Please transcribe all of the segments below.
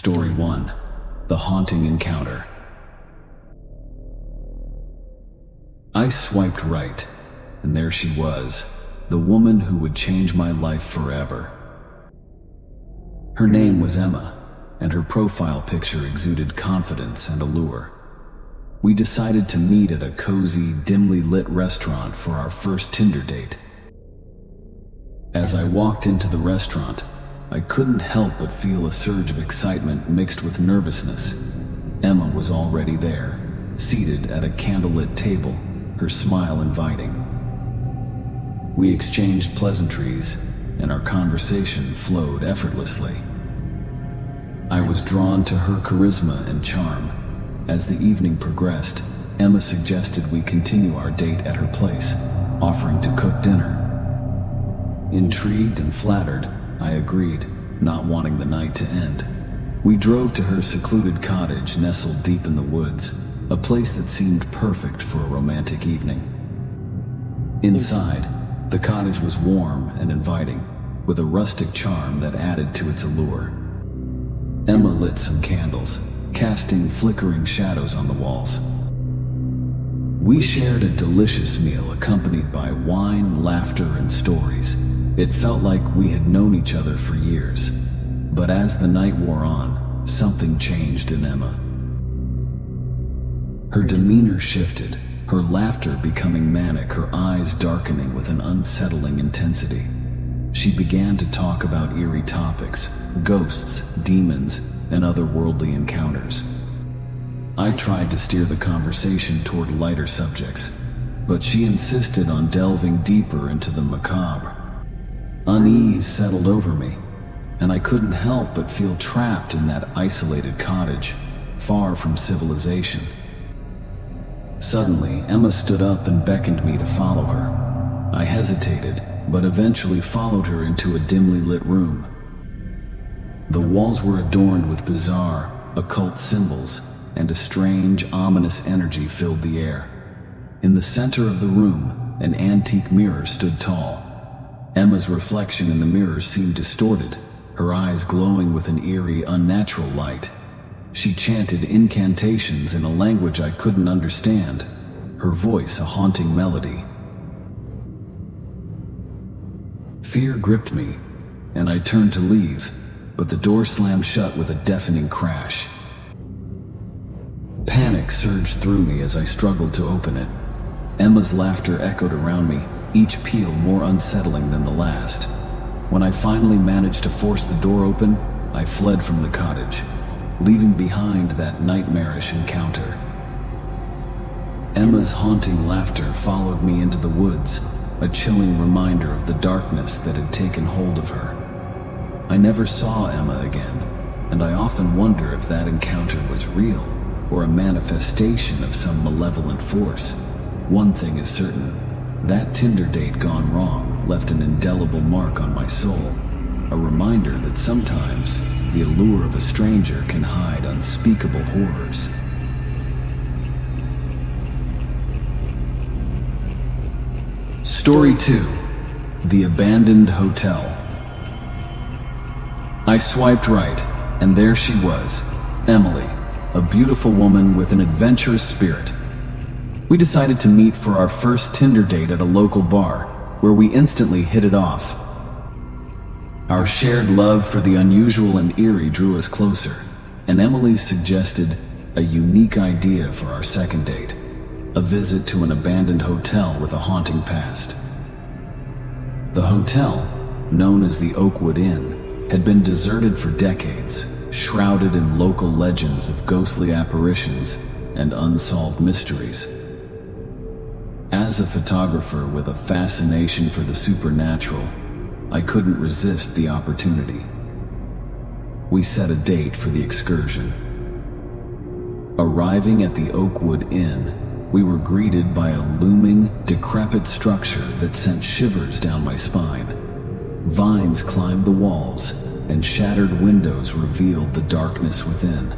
Story 1. The Haunting Encounter. I swiped right, and there she was, the woman who would change my life forever. Her name was Emma, and her profile picture exuded confidence and allure. We decided to meet at a cozy, dimly lit restaurant for our first Tinder date. As I walked into the restaurant, I couldn't help but feel a surge of excitement mixed with nervousness. Emma was already there, seated at a candlelit table, her smile inviting. We exchanged pleasantries, and our conversation flowed effortlessly. I was drawn to her charisma and charm. As the evening progressed, Emma suggested we continue our date at her place, offering to cook dinner. Intrigued and flattered, I agreed, not wanting the night to end. We drove to her secluded cottage nestled deep in the woods, a place that seemed perfect for a romantic evening. Inside, the cottage was warm and inviting, with a rustic charm that added to its allure. Emma lit some candles, casting flickering shadows on the walls. We shared a delicious meal accompanied by wine, laughter, and stories. It felt like we had known each other for years. But as the night wore on, something changed in Emma. Her demeanor shifted, her laughter becoming manic, her eyes darkening with an unsettling intensity. She began to talk about eerie topics, ghosts, demons, and otherworldly encounters. I tried to steer the conversation toward lighter subjects, but she insisted on delving deeper into the macabre. Unease settled over me, and I couldn't help but feel trapped in that isolated cottage, far from civilization. Suddenly, Emma stood up and beckoned me to follow her. I hesitated, but eventually followed her into a dimly lit room. The walls were adorned with bizarre, occult symbols, and a strange, ominous energy filled the air. In the center of the room, an antique mirror stood tall. Emma's reflection in the mirror seemed distorted, her eyes glowing with an eerie, unnatural light. She chanted incantations in a language I couldn't understand, her voice a haunting melody. Fear gripped me, and I turned to leave, but the door slammed shut with a deafening crash. Panic surged through me as I struggled to open it. Emma's laughter echoed around me, each peal more unsettling than the last. When I finally managed to force the door open, I fled from the cottage, leaving behind that nightmarish encounter. Emma's haunting laughter followed me into the woods, a chilling reminder of the darkness that had taken hold of her. I never saw Emma again, and I often wonder if that encounter was real or a manifestation of some malevolent force. One thing is certain. That Tinder date gone wrong left an indelible mark on my soul, a reminder that sometimes the allure of a stranger can hide unspeakable horrors. Story 2. The Abandoned Hotel. I swiped right, and there she was, Emily, a beautiful woman with an adventurous spirit. We decided to meet for our first Tinder date at a local bar, where we instantly hit it off. Our shared love for the unusual and eerie drew us closer, and Emily suggested a unique idea for our second date, a visit to an abandoned hotel with a haunting past. The hotel, known as the Oakwood Inn, had been deserted for decades, shrouded in local legends of ghostly apparitions and unsolved mysteries. As a photographer with a fascination for the supernatural, I couldn't resist the opportunity. We set a date for the excursion. Arriving at the Oakwood Inn, we were greeted by a looming, decrepit structure that sent shivers down my spine. Vines climbed the walls, and shattered windows revealed the darkness within.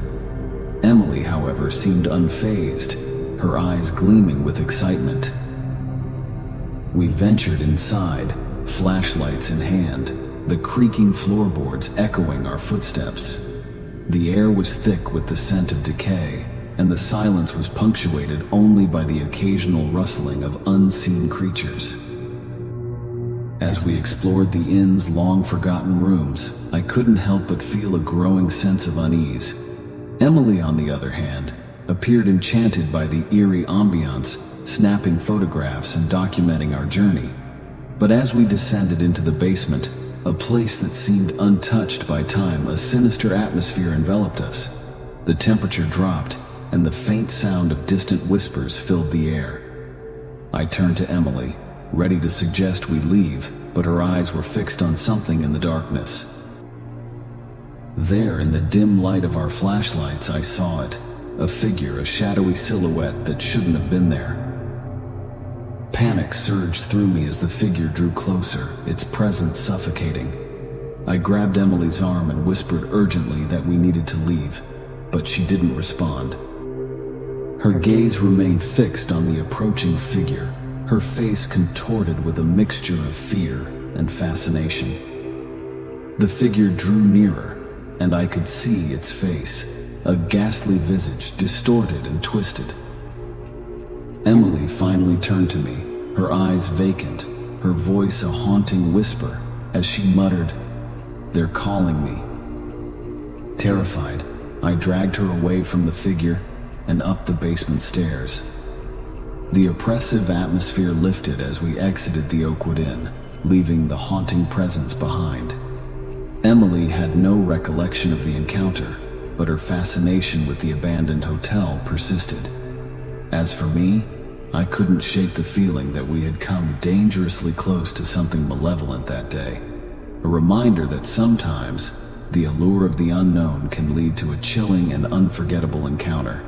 Emily, however, seemed unfazed, her eyes gleaming with excitement. We ventured inside, flashlights in hand, the creaking floorboards echoing our footsteps. The air was thick with the scent of decay, and the silence was punctuated only by the occasional rustling of unseen creatures. As we explored the inn's long-forgotten rooms, I couldn't help but feel a growing sense of unease. Emily, on the other hand, appeared enchanted by the eerie ambiance, snapping photographs and documenting our journey. But as we descended into the basement, a place that seemed untouched by time, a sinister atmosphere enveloped us. The temperature dropped, and the faint sound of distant whispers filled the air. I turned to Emily, ready to suggest we leave, but her eyes were fixed on something in the darkness. There, in the dim light of our flashlights, I saw it, a figure, a shadowy silhouette that shouldn't have been there. Panic surged through me as the figure drew closer, its presence suffocating. I grabbed Emily's arm and whispered urgently that we needed to leave, but she didn't respond. Her gaze remained fixed on the approaching figure, her face contorted with a mixture of fear and fascination. The figure drew nearer, and I could see its face, a ghastly visage distorted and twisted. Emily finally turned to me, her eyes vacant, her voice a haunting whisper as she muttered, "They're calling me." Terrified, I dragged her away from the figure and up the basement stairs. The oppressive atmosphere lifted as we exited the Oakwood Inn, leaving the haunting presence behind. Emily had no recollection of the encounter, but her fascination with the abandoned hotel persisted. As for me, I couldn't shake the feeling that we had come dangerously close to something malevolent that day. A reminder that sometimes the allure of the unknown can lead to a chilling and unforgettable encounter.